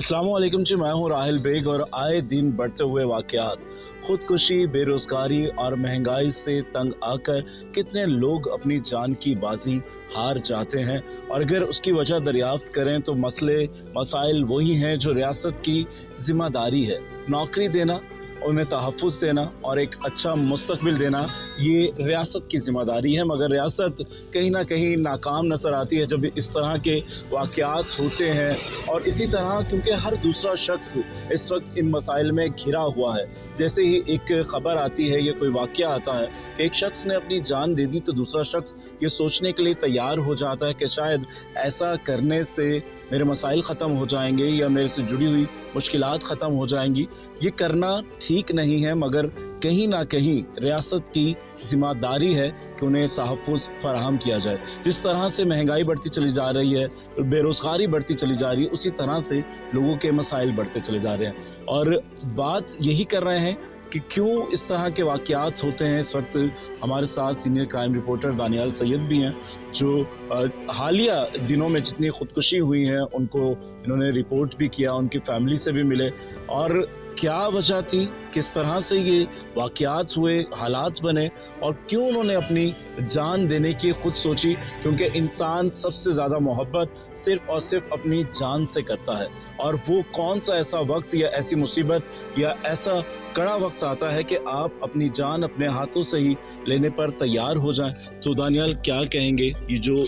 अस्सलाम वालेकुम जी, मैं हूँ राहिल बेग और आए दिन बढ़ते हुए वाक़यात, ख़ुदकुशी, बेरोज़गारी और महंगाई से तंग आकर कितने लोग अपनी जान की बाजी हार जाते हैं। और अगर उसकी वजह दरियाफ़्त करें तो मसाइल वही हैं जो रियासत की ज़िम्मेदारी है। नौकरी देना, उन्हें तहफ़्फ़ुज़ देना और एक अच्छा मुस्तक़बिल देना, ये रियासत की ज़िम्मेदारी है। मगर रियासत कहीं न कहीं नाकाम नज़र आती है जब इस तरह के वाक़यात होते हैं। और इसी तरह क्योंकि हर दूसरा शख्स इस वक्त इन मसाइल में घिरा हुआ है। जैसे ही एक ख़बर आती है या कोई वाक़या आता है कि एक शख्स ने अपनी जान दे दी, तो दूसरा शख्स ये सोचने के लिए तैयार हो जाता है कि शायद ऐसा करने से मेरे मसाइल ख़त्म हो जाएंगे या मेरे से जुड़ी हुई मुश्किलात ख़त्म हो जाएंगी। ये करना ठीक नहीं है, मगर कहीं ना कहीं रियासत की ज़िम्मेदारी है कि उन्हें तहफ़्फ़ुज़ फ़राहम किया जाए। जिस तरह से महंगाई बढ़ती चली जा रही है, बेरोज़गारी बढ़ती चली जा रही है, उसी तरह से लोगों के मसाइल बढ़ते चले जा रहे हैं। और बात यही कर रहे हैं कि क्यों इस तरह के वाक़यात होते हैं। इस वक्त हमारे साथ senior crime reporter Daniyal Syed भी हैं, जो हालिया दिनों में जितनी ख़ुदकुशी हुई हैं उनको इन्होंने रिपोर्ट भी किया, उनकी फैमिली से भी मिले और क्या वजह थी, किस तरह से ये वाक़यात हुए, हालात बने और क्यों उन्होंने अपनी जान देने की ख़ुद सोची। क्योंकि इंसान सबसे ज़्यादा मोहब्बत सिर्फ़ और सिर्फ अपनी जान से करता है। और वो कौन सा ऐसा वक्त या ऐसी मुसीबत या ऐसा कड़ा वक्त आता है कि आप अपनी जान अपने हाथों से ही लेने पर तैयार हो जाएं। तो दानियाल क्या कहेंगे, ये जो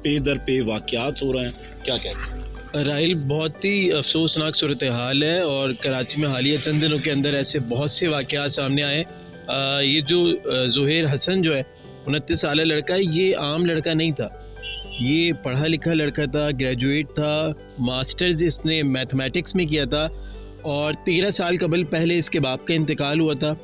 पे दर पे वाक़यात हो रहे हैं, क्या कहते हैं? राहिल, बहुत ही अफसोसनाक सूरत हाल है और कराची में हालिया चंद दिनों के अंदर ऐसे बहुत से वाक़यात सामने आए। ये जो ज़ुहैर हसन जो है 29 साल लड़का है, ये आम लड़का नहीं था। ये पढ़ा लिखा लड़का था, ग्रेजुएट था, मास्टर्स इसने मैथमेटिक्स में किया था और 13 साल कबल पहले इसके बाप का इंतकाल हुआ था।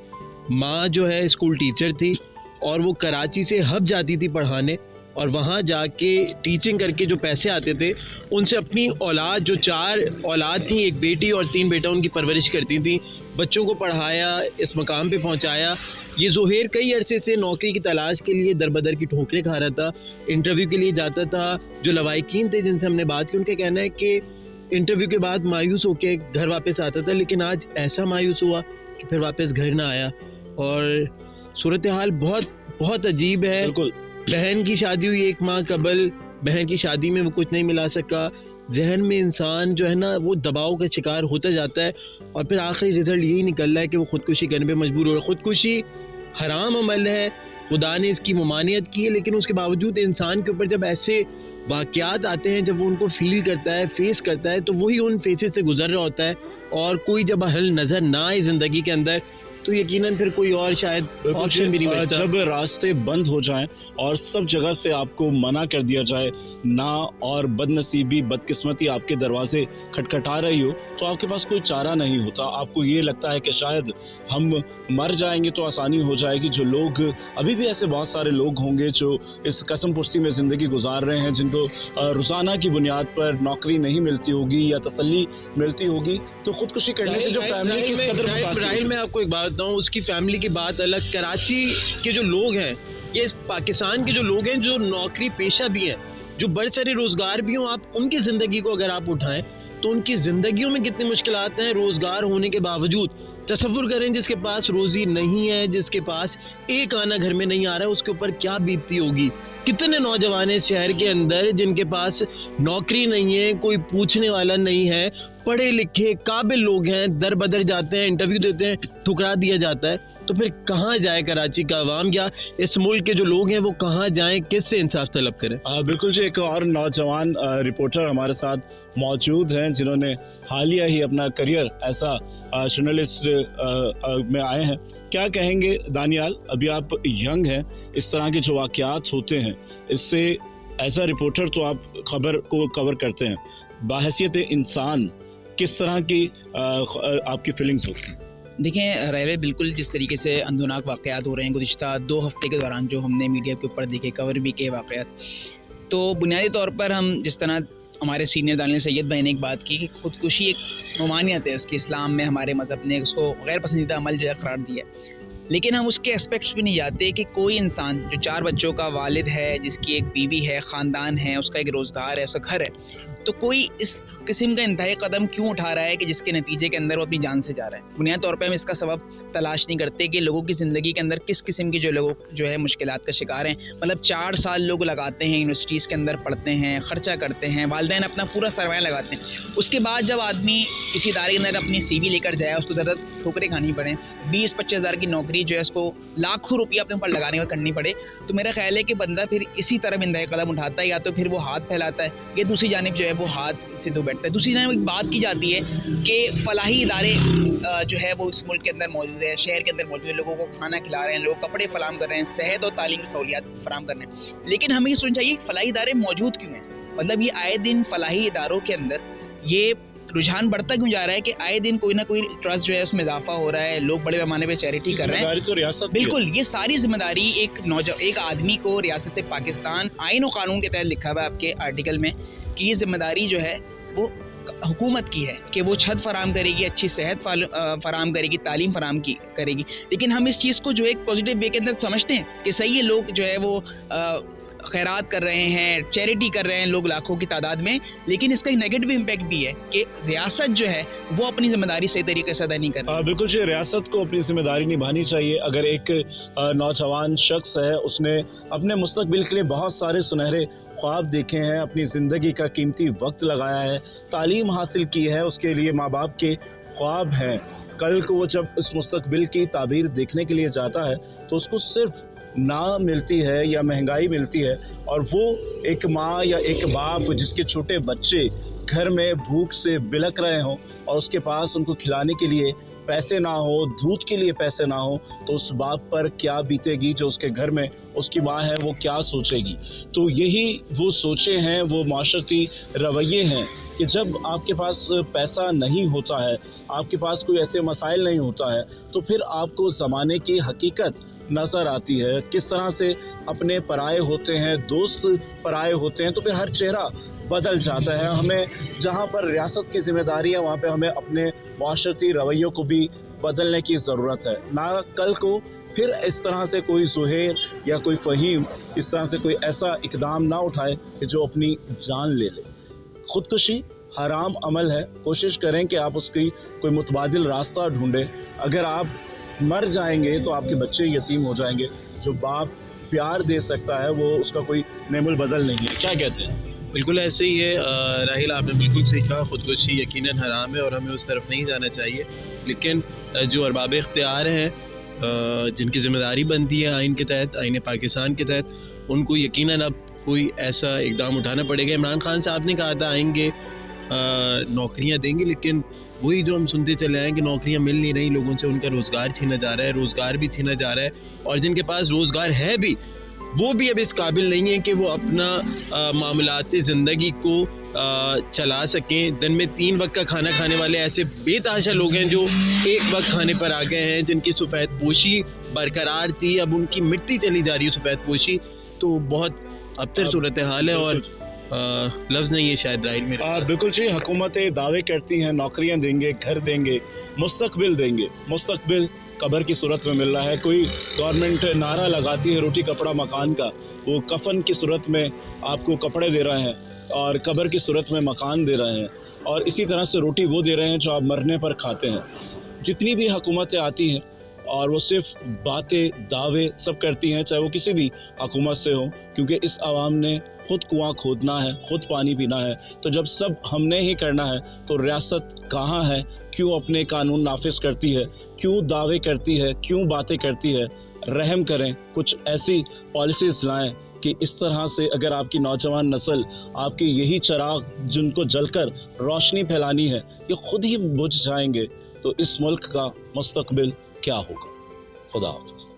माँ जो है स्कूल टीचर थी और वो कराची से हब जाती थी पढ़ाने और वहाँ जाके टीचिंग करके जो पैसे आते थे उनसे अपनी औलाद, जो 4 औलाद थी, एक बेटी और 3 बेटा, उनकी परवरिश करती थी, बच्चों को पढ़ाया, इस मकाम पे पहुँचाया। ये ज़ुहैर कई अरसे से नौकरी की तलाश के लिए दरबदर की ठोकरें खा रहा था, इंटरव्यू के लिए जाता था। जो लवाहिकीन थे जिनसे हमने बात की, उनका कहना है कि इंटरव्यू के बाद मायूस होकर घर वापस आता था, लेकिन आज ऐसा मायूस हुआ कि फिर वापस घर ना आया। और सूरत हाल बहुत बहुत अजीब है। बिल्कुल। बहन की शादी हुई 1 माह कबल, बहन की शादी में वो कुछ नहीं मिला सका। जहन में इंसान जो है ना, वो दबाव का शिकार होता जाता है और फिर आखिरी रिजल्ट यही निकल रहा है कि वो ख़ुदकुशी करने पे मजबूर हो रहा है। ख़ुदकुशी हराम अमल है, खुदा ने इसकी ममानियत की है, लेकिन उसके बावजूद इंसान के ऊपर जब ऐसे वाक़यात आते हैं, जब वो उनको फील करता है, फेस करता है, तो वही उन फेसेस से गुजर रहा होता है और कोई जब हल नज़र ना आए ज़िंदगी के अंदर, तो यकीनन फिर कोई और शायद ऑप्शन भी नहीं बचता। जब रास्ते बंद हो जाएं और सब जगह से आपको मना कर दिया जाए ना, और बदनसीबी, बदकिस्मती आपके दरवाजे खटखटा रही हो, तो आपके पास कोई चारा नहीं होता। आपको ये लगता है कि शायद हम मर जाएंगे तो आसानी हो जाएगी। जो लोग अभी भी ऐसे बहुत सारे लोग होंगे जो इस कसम पुश्ती में ज़िंदगी गुजार रहे हैं, जिनको रोज़ाना की बुनियाद पर नौकरी नहीं मिलती होगी या तसल्ली मिलती होगी, तो ख़ुदकुशी करने से जो फैमिली किस कदर मुतासिर। राहिल, मैं आपको एक बात बताऊं, उसकी फैमिली की बात अलग। कराची के जो लोग हैं, ये इस पाकिस्तान के जो लोग हैं, जो नौकरी पेशा भी हैं, जो बरसरे रोज़गार भी हों, आप उनकी ज़िंदगी को अगर आप उठाएं तो उनकी ज़िंदगियों में कितनी मुश्किलात हैं रोज़गार होने के बावजूद। तसव्वुर करें, जिसके पास रोज़ी नहीं है, जिसके पास एक आना घर में नहीं आ रहा है, उसके ऊपर क्या बीतती होगी। कितने नौजवान हैं शहर के अंदर जिनके पास नौकरी नहीं है, कोई पूछने वाला नहीं है, पढ़े लिखे काबिल लोग हैं, दर बदर जाते हैं, इंटरव्यू देते हैं, ठुकरा दिया जाता है। तो फिर कहाँ जाए कराची का अवाम, या इस मुल्क के जो लोग हैं वो कहाँ जाएं, किससे इंसाफ तलब करें? बिल्कुल जी, एक और नौजवान रिपोर्टर हमारे साथ मौजूद हैं जिन्होंने हालिया ही अपना करियर ऐसा जर्नलिस्ट में आए हैं। क्या कहेंगे दानियाल, अभी आप यंग हैं, इस तरह के जो वाक़यात होते हैं, इससे एज अ रिपोर्टर तो आप खबर को कवर करते हैं, बाहैसियत इंसान किस तरह की आपकी फीलिंग्स होती हैं? देखें राहिल, बिल्कुल जिस तरीके से अंदोनाक वाक़यात हो रहे हैं गुज़िश्ता 2 हफ़्ते के दौरान, जो हमने मीडिया के ऊपर देखे, कवर भी किए वाक़यात, तो बुनियादी तौर पर हम जिस तरह हमारे सीनियर दानियाल सैयद भाई ने एक बात की कि ख़ुदकुशी एक ममानियत है, उसकी इस्लाम में हमारे मज़हब ने उसको गैर पसंदीदा अमल जो है करार दिया। लेकिन हम उसके एस्पेक्ट्स भी नहीं जाते कि कोई इंसान जो 4 बच्चों का वालिद है, जिसकी एक बीवी है, ख़ानदान है, उसका एक रोज़गार है, उसका घर है, तो कोई इस قسم کا انتہائی قدم کیوں اٹھا رہا ہے کہ جس کے نتیجے کے اندر وہ اپنی جان سے جا رہا ہے. بنیادی طور پہ ہم اس کا سبب تلاش نہیں کرتے کہ لوگوں کی زندگی کے اندر کس قسم کی جو ہے مشکلات کا شکار ہیں. مطلب 4 سال لوگ لگاتے ہیں یونیورسٹیز کے اندر پڑھتے ہیں, خرچہ کرتے ہیں, والدین اپنا پورا سرمایہ لگاتے ہیں. اس کے بعد جب آدمی کسی ادارے کے اندر اپنی CV لے کر جائے, اس کو زیادہ ٹھوکریں کھانی پڑیں, 20-25 ہزار کی نوکری جو ہے اس کو لاکھوں روپیہ اپنے اوپر لگانے کا کرنی پڑے, تو میرا خیال ہے کہ بندہ پھر اسی طرح انتہائی قدم اٹھاتا ہے. یا تو پھر وہ ہاتھ پھیلاتا ہے یا دوسری جانب جو ہے وہ ہاتھ سے دو بیٹھتا ہے. دوسری جانب ایک بات کی جاتی ہے کہ فلاحی ادارے جو ہے وہ اس ملک کے اندر موجود ہے, شہر کے اندر موجود ہے, لوگوں کو کھانا کھلا رہے ہیں, لوگ کپڑے فراہم کر رہے ہیں, صحت اور تعلیمی سہولیات فراہم کر رہے ہیں. لیکن ہمیں یہ سوچنا چاہیے کہ فلاحی ادارے موجود کیوں ہیں. مطلب یہ آئے دن فلاحی اداروں کے اندر یہ رجحان بڑھتا کیوں جا رہا ہے کہ آئے دن کوئی نہ کوئی ٹرسٹ جو ہے اس میں اضافہ ہو رہا ہے, لوگ بڑے پیمانے پہ چیریٹی کر رہے ہیں. تو ریاست بالکل, یہ ساری ذمہ داری ایک آدمی کو ریاست پاکستان آئین و قانون کے تحت لکھا ہوا ہے آپ کے آرٹیکل میں کہ یہ ذمہ داری جو ہے وہ حکومت کی ہے کہ وہ چھت فراہم کرے گی, اچھی صحت فراہم کرے گی, تعلیم فراہم کرے گی. لیکن ہم اس چیز کو جو ایک پازیٹیو وے کے اندر سمجھتے ہیں کہ صحیح ہے, لوگ جو ہے وہ خیرات کر رہے ہیں, چیریٹی کر رہے ہیں لوگ لاکھوں کی تعداد میں, لیکن اس کا ایک نیگیٹو امپیکٹ بھی ہے کہ ریاست جو ہے وہ اپنی ذمہ داری صحیح طریقے سے ادا نہیں کر رہی. بالکل جی, ریاست کو اپنی ذمہ داری نبھانی چاہیے. اگر ایک نوجوان شخص ہے, اس نے اپنے مستقبل کے لیے بہت سارے سنہرے خواب دیکھے ہیں, اپنی زندگی کا قیمتی وقت لگایا ہے, تعلیم حاصل کی ہے, اس کے لیے ماں باپ کے خواب ہیں, کل کو وہ جب اس مستقبل کی تعبیر دیکھنے کے لیے جاتا ہے تو اس کو صرف نہ ملتی ہے یا مہنگائی ملتی ہے, اور وہ ایک ماں یا ایک باپ جس کے چھوٹے بچے گھر میں بھوک سے بلک رہے ہوں اور اس کے پاس ان کو کھلانے کے لیے پیسے نہ ہو, دودھ کے لیے پیسے نہ ہو, تو اس باپ پر کیا بیتے گی. جو اس کے گھر میں اس کی ماں ہے وہ کیا سوچے گی. تو یہی وہ سوچیں ہیں, وہ معاشرتی رویے ہیں کہ جب آپ کے پاس پیسہ نہیں ہوتا ہے, آپ کے پاس کوئی ایسے مسائل نہیں ہوتا ہے, تو پھر آپ کو زمانے کی حقیقت نظر آتی ہے. کس طرح سے اپنے پرائے ہوتے ہیں, دوست پرائے ہوتے ہیں, تو پھر ہر چہرہ بدل جاتا ہے. ہمیں جہاں پر ریاست کی ذمہ داری ہے وہاں پہ ہمیں اپنے معاشرتی رویوں کو بھی بدلنے کی ضرورت ہے. نہ کل کو پھر اس طرح سے کوئی زہیر یا کوئی فہیم اس طرح سے کوئی ایسا اقدام نہ اٹھائے کہ جو اپنی جان لے لے. خودکشی حرام عمل ہے, کوشش کریں کہ آپ اس کی کوئی متبادل راستہ ڈھونڈیں. اگر آپ مر جائیں گے تو آپ کے بچے یتیم ہو جائیں گے. جو باپ پیار دے سکتا ہے وہ اس کا کوئی نعم البدل نہیں ہے. کیا کہتے ہیں؟ بالکل ایسے ہی ہے راہیل, آپ نے بالکل صحیح کہا. خودکشی یقیناً حرام ہے اور ہمیں اس طرف نہیں جانا چاہیے. لیکن جو ارباب اختیار ہیں, جن کی ذمہ داری بنتی ہے آئین کے تحت, آئین پاکستان کے تحت, ان کو یقیناً اب کوئی ایسا اقدام اٹھانا پڑے گا. عمران خان صاحب نے کہا تھا آئیں گے نوکریاں دیں گے, لیکن وہی جو ہم سنتے چلے آئے ہیں کہ نوکریاں مل نہیں رہی لوگوں سے, ان کا روزگار چھینا جا رہا ہے, روزگار بھی چھینا جا رہا ہے, اور جن کے پاس روزگار ہے بھی وہ بھی اب اس قابل نہیں ہیں کہ وہ اپنا معاملات زندگی کو چلا سکیں. دن میں 3 وقت کا کھانا کھانے والے ایسے بے تحاشا لوگ ہیں جو 1 وقت کھانے پر آ گئے ہیں, جن کی سفید پوشی برقرار تھی, اب ان کی مٹی چلی جا رہی ہے سفید پوشی. تو بہت ابتر صورتحال ہے اور لفظ نہیں ہے شاید راہیل میرے پاس. بالکل جی, حکومتیں دعوے کرتی ہیں نوکریاں دیں گے, گھر دیں گے, مستقبل دیں گے. مستقبل قبر کی صورت میں مل رہا ہے. کوئی گورنمنٹ نعرہ لگاتی ہے روٹی کپڑا مکان کا, وہ کفن کی صورت میں آپ کو کپڑے دے رہے ہیں اور قبر کی صورت میں مکان دے رہے ہیں, اور اسی طرح سے روٹی وہ دے رہے ہیں جو آپ مرنے پر کھاتے ہیں. جتنی بھی حکومتیں آتی ہیں اور وہ صرف باتیں دعوے سب کرتی ہیں, چاہے وہ کسی بھی حکومت سے ہوں, کیونکہ اس عوام نے خود کنواں کھودنا ہے, خود پانی پینا ہے. تو جب سب ہم نے ہی کرنا ہے تو ریاست کہاں ہے؟ کیوں اپنے قانون نافذ کرتی ہے؟ کیوں دعوے کرتی ہے؟ کیوں باتیں کرتی ہے؟ رحم کریں, کچھ ایسی پالیسیز لائیں کہ اس طرح سے اگر آپ کی نوجوان نسل, آپ کے یہی چراغ جن کو جل کر روشنی پھیلانی ہے, یہ خود ہی بجھ جائیں گے, تو اس ملک کا مستقبل کیا ہوگا؟ خدا حافظ.